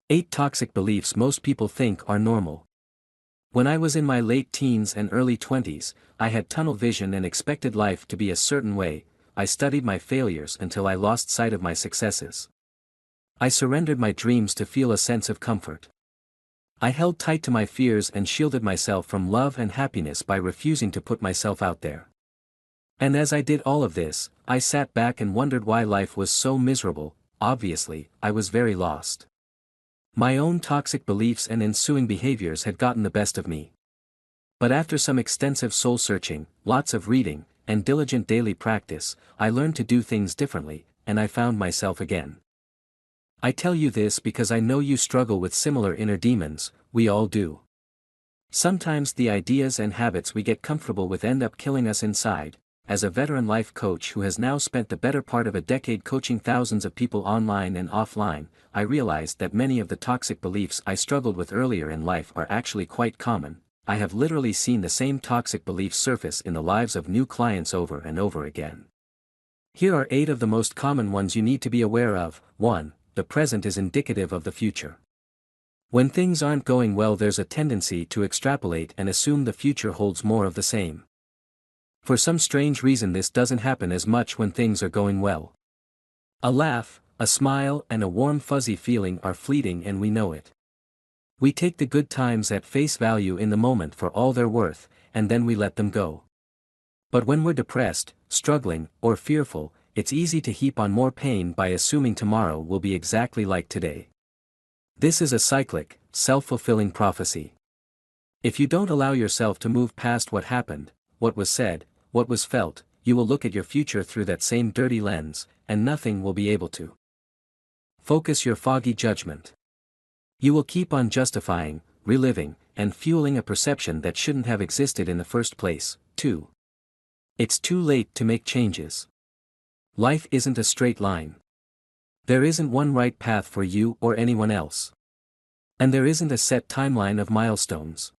8 Toxic Beliefs Most People Think Are Normal. When I was in my late teens and early 20s, I had tunnel vision and expected life to be a certain way. I studied my failures until I lost sight of my successes. I surrendered my dreams to feel a sense of comfort. I held tight to my fears and shielded myself from love and happiness by refusing to put myself out there. And as I did all of this, I sat back and wondered why life was so miserable. Obviously, I was very lost. My own toxic beliefs and ensuing behaviors had gotten the best of me. But after some extensive soul-searching, lots of reading, and diligent daily practice, I learned to do things differently, and I found myself again. I tell you this because I know you struggle with similar inner demons. We all do. Sometimes the ideas and habits we get comfortable with end up killing us inside. As a veteran life coach who has now spent the better part of a decade coaching thousands of people online and offline, I realized that many of the toxic beliefs I struggled with earlier in life are actually quite common. I have literally seen the same toxic beliefs surface in the lives of new clients over and over again. Here are 8 of the most common ones you need to be aware of. 1. The present is indicative of the future. When things aren't going well, there's a tendency to extrapolate and assume the future holds more of the same. For some strange reason, this doesn't happen as much when things are going well. A laugh, a smile, and a warm fuzzy feeling are fleeting, and we know it. We take the good times at face value in the moment for all they're worth, and then we let them go. But when we're depressed, struggling, or fearful, it's easy to heap on more pain by assuming tomorrow will be exactly like today. This is a cyclic, self-fulfilling prophecy. If you don't allow yourself to move past what happened, what was said, what was felt, you will look at your future through that same dirty lens, and nothing will be able to focus your foggy judgment. You will keep on justifying, reliving, and fueling a perception that shouldn't have existed in the first place. 2. It's too late to make changes. Life isn't a straight line. There isn't one right path for you or anyone else. And there isn't a set timeline of milestones.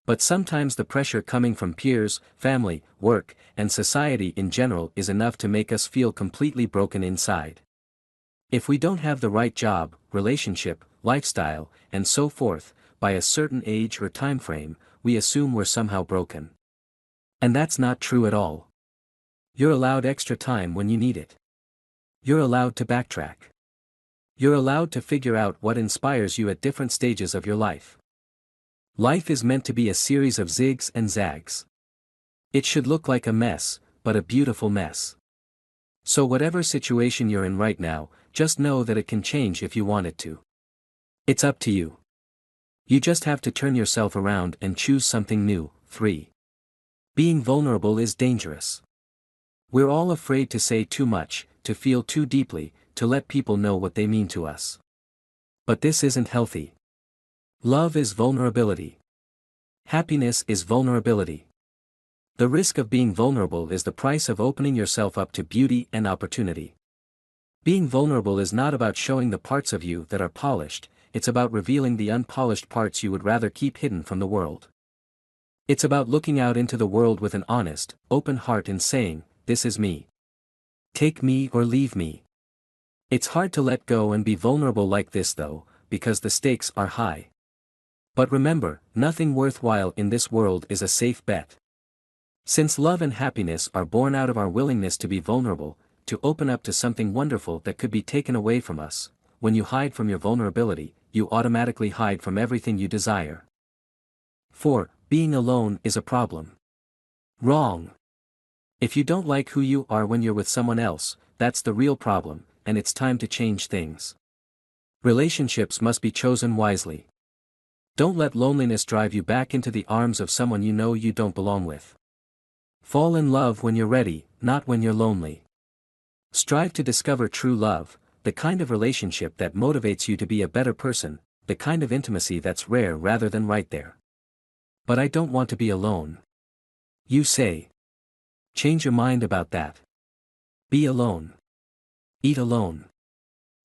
But sometimes the pressure coming from peers, family, work, and society in general is enough to make us feel completely broken inside. If we don't have the right job, relationship, lifestyle, and so forth, by a certain age or time frame, we assume we're somehow broken. And that's not true at all. You're allowed extra time when you need it. You're allowed to backtrack. You're allowed to figure out what inspires you at different stages of your life. Life is meant to be a series of zigs and zags. It should look like a mess, but a beautiful mess. So whatever situation you're in right now, just know that it can change if you want it to. It's up to you. You just have to turn yourself around and choose something new. 3. Being vulnerable is dangerous. We're all afraid to say too much, to feel too deeply, to let people know what they mean to us. But this isn't healthy. Love is vulnerability. Happiness is vulnerability. The risk of being vulnerable is the price of opening yourself up to beauty and opportunity. Being vulnerable is not about showing the parts of you that are polished, it's about revealing the unpolished parts you would rather keep hidden from the world. It's about looking out into the world with an honest, open heart and saying, "This is me. Take me or leave me." It's hard to let go and be vulnerable like this though, because the stakes are high. But remember, nothing worthwhile in this world is a safe bet. Since love and happiness are born out of our willingness to be vulnerable, to open up to something wonderful that could be taken away from us, when you hide from your vulnerability, you automatically hide from everything you desire. 4. Being alone is a problem. Wrong. If you don't like who you are when you're with someone else, that's the real problem, and it's time to change things. Relationships must be chosen wisely. Don't let loneliness drive you back into the arms of someone you know you don't belong with. Fall in love when you're ready, not when you're lonely. Strive to discover true love, the kind of relationship that motivates you to be a better person, the kind of intimacy that's rare rather than right there. But I don't want to be alone. You say. Change your mind about that. Be alone. Eat alone.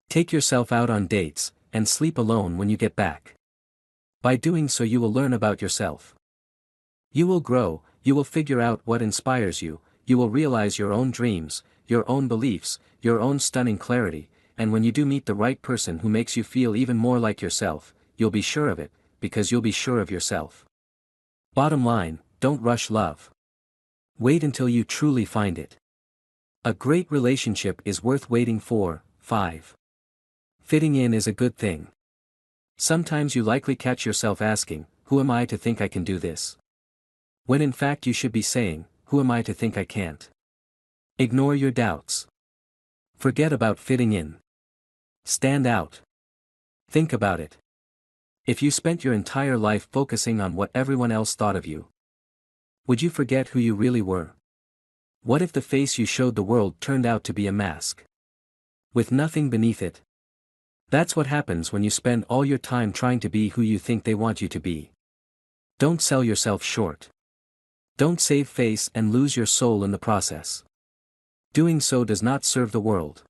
Take yourself out on dates, and sleep alone when you get back. By doing so you will learn about yourself. You will grow, you will figure out what inspires you, you will realize your own dreams, your own beliefs, your own stunning clarity, and when you do meet the right person who makes you feel even more like yourself, you'll be sure of it, because you'll be sure of yourself. Bottom line, don't rush love. Wait until you truly find it. A great relationship is worth waiting for. 5. Fitting in is a good thing. Sometimes you likely catch yourself asking, who am I to think I can do this? When in fact you should be saying, who am I to think I can't? Ignore your doubts. Forget about fitting in. Stand out. Think about it. If you spent your entire life focusing on what everyone else thought of you, would you forget who you really were? What if the face you showed the world turned out to be a mask, with nothing beneath it? That's what happens when you spend all your time trying to be who you think they want you to be. Don't sell yourself short. Don't save face and lose your soul in the process. Doing so does not serve the world.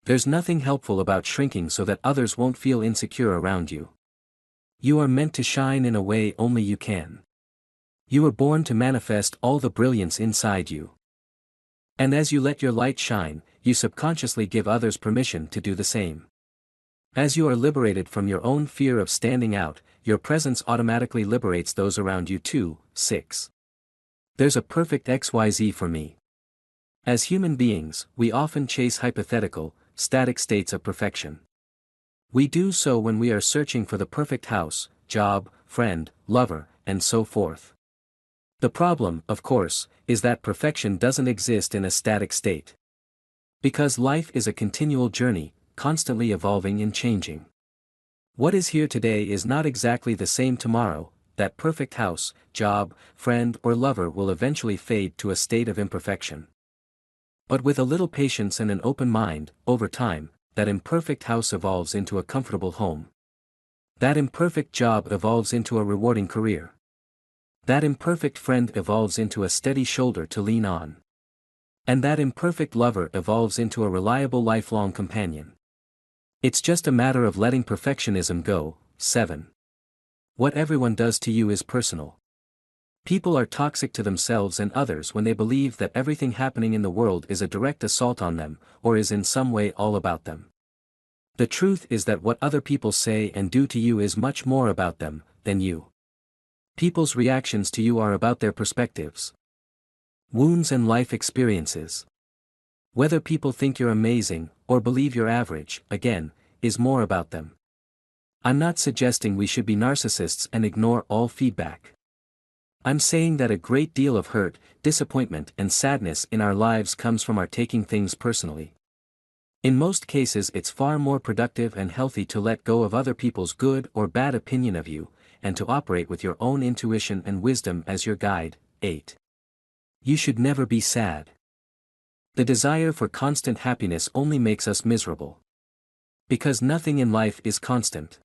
There's nothing helpful about shrinking so that others won't feel insecure around you. You are meant to shine in a way only you can. You were born to manifest all the brilliance inside you. And as you let your light shine, you subconsciously give others permission to do the same. As you are liberated from your own fear of standing out, your presence automatically liberates those around you too. 6. There's a perfect XYZ for me. As human beings, we often chase hypothetical, static states of perfection. We do so when we are searching for the perfect house, job, friend, lover, and so forth. The problem, of course, is that perfection doesn't exist in a static state. Because life is a continual journey, constantly evolving and changing. What is here today is not exactly the same tomorrow. That perfect house, job, friend, or lover will eventually fade to a state of imperfection. But with a little patience and an open mind, over time, that imperfect house evolves into a comfortable home. That imperfect job evolves into a rewarding career. That imperfect friend evolves into a steady shoulder to lean on. And that imperfect lover evolves into a reliable lifelong companion. It's just a matter of letting perfectionism go. 7. What everyone does to you is personal. People are toxic to themselves and others when they believe that everything happening in the world is a direct assault on them, or is in some way all about them. The truth is that what other people say and do to you is much more about them than you. People's reactions to you are about their perspectives, wounds, and life experiences. Whether people think you're amazing, or believe you're average, again, is more about them. I'm not suggesting we should be narcissists and ignore all feedback. I'm saying that a great deal of hurt, disappointment, and sadness in our lives comes from our taking things personally. In most cases, it's far more productive and healthy to let go of other people's good or bad opinion of you, and to operate with your own intuition and wisdom as your guide. 8. You should never be sad. The desire for constant happiness only makes us miserable. Because nothing in life is constant.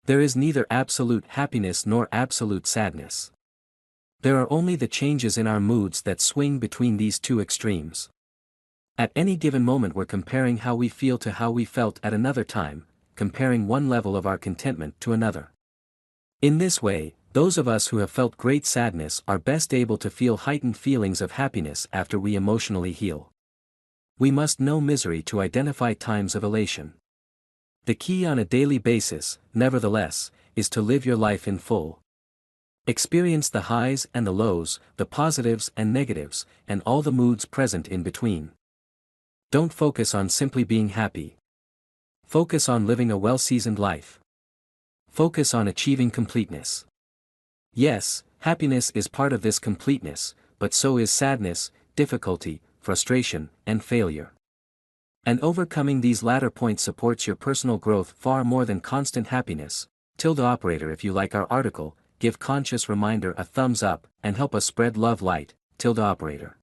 There is neither absolute happiness nor absolute sadness. There are only the changes in our moods that swing between these two extremes. At any given moment we're comparing how we feel to how we felt at another time, comparing one level of our contentment to another. In this way, those of us who have felt great sadness are best able to feel heightened feelings of happiness after we emotionally heal. We must know misery to identify times of elation. The key on a daily basis, nevertheless, is to live your life in full. Experience the highs and the lows, the positives and negatives, and all the moods present in between. Don't focus on simply being happy. Focus on living a well-seasoned life. Focus on achieving completeness. Yes, happiness is part of this completeness, but so is sadness, difficulty, frustration, and failure. And overcoming these latter points supports your personal growth far more than constant happiness. Operator, if you like our article, give Conscious Reminder a thumbs up, and help us spread love light. Operator.